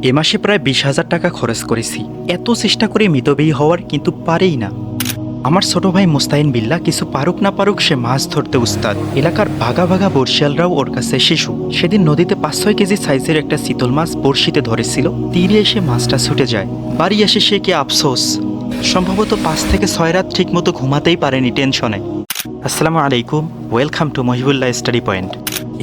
এ মাসে প্রায় 20,000 টাকা খরচ করেছি। এত চেষ্টা করে মিতব্যয়ী হওয়ার, কিন্তু পারেই না। আমার ছোট ভাই মুস্তাহিন বিল্লাহ কিছু পারুক না পারুক সে মাছ ধরতে উস্তাদ। এলাকার ভাগা ভাগা বর্ষিয়ালরাও ওর কাছে শিশু। সেদিন নদীতে 5-6 কেজি সাইজের একটা চিতল মাছ বড়শিতে ধরেছিল। তীরে এসে মাছটা ছুটে যায়। বাড়ি এসে সে কি আফসোস। সম্ভবত 5 থেকে 6 রাত ঠিক মতো ঘুমাতেই পারেনি টেনশনে। আসসালামু আলাইকুম, welcome to Mohibullah study point.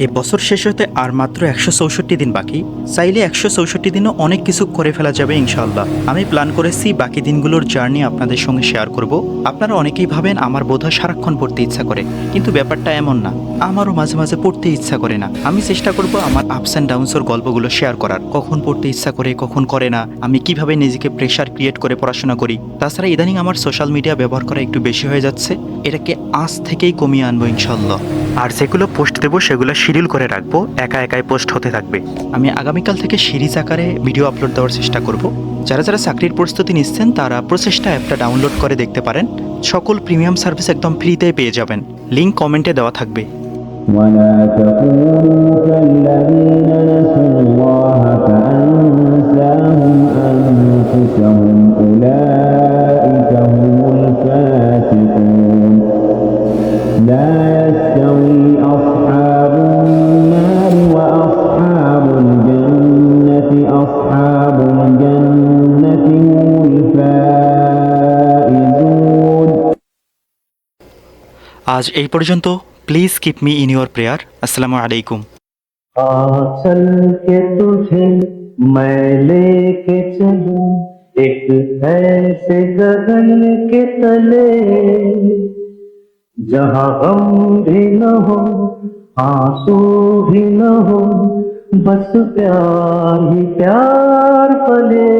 এ বছর শেষ হতে আর মাত্র 164 দিন বাকি। চাইলে 164 দিনও অনেক কিছু করে ফেলা যাবে ইনশাআল্লাহ। আমি প্ল্যান করেছি বাকি দিনগুলোর জার্নি আপনাদের সঙ্গে শেয়ার করব। আপনারা অনেকেই ভাবেন আমার বোধহয় সারাক্ষণ পড়তে ইচ্ছা করে, কিন্তু ব্যাপারটা এমন না। আমারও মাঝে মাঝে পড়তে ইচ্ছা করে না। আমি চেষ্টা করব আমার আপস অ্যান্ড ডাউনসের গল্পগুলো শেয়ার করার। কখন পড়তে ইচ্ছা করে, কখন করে না, আমি কিভাবে নিজেকে প্রেশার ক্রিয়েট করে পড়াশোনা করি। তাছাড়া ইদানিং আমার সোশ্যাল মিডিয়া ব্যবহার করা একটু বেশি হয়ে যাচ্ছে। এটাকে আজ থেকেই কমিয়ে আনবো ইনশাআল্লাহ। আর যেগুলো পোস্ট দেবো সেগুলো শিডিউল করে রাখবো, একা একাই পোস্ট হতে থাকবে। আমি আগামীকাল থেকে সিরিজ আকারে ভিডিও আপলোড দেওয়ার চেষ্টা করব। যারা যারা চাকরির প্রস্তুতি নিচ্ছেন তারা প্রচেষ্টা অ্যাপটা ডাউনলোড করে দেখতে পারেন। সকল প্রিমিয়াম সার্ভিস একদম ফ্রিতে পেয়ে যাবেন। লিঙ্ক কমেন্টে দেওয়া থাকবে। ولا تكونوا كالذين نسوا الله فأنساهم أنفسهم أولئك هم الفاسقون لا يستوي أصحاب النار وأصحاب الجنة أصحاب الجنة هم الفائزون। আজ এই পর্যন্ত। Please keep me in your prayer. अस्सलामु अलैकुम। चल के तुझे मैं लेके चलूं एक ऐसे गगन के तले जहाँ गम भी न हो आंसू भी न हो बस प्यार ही प्यार पले।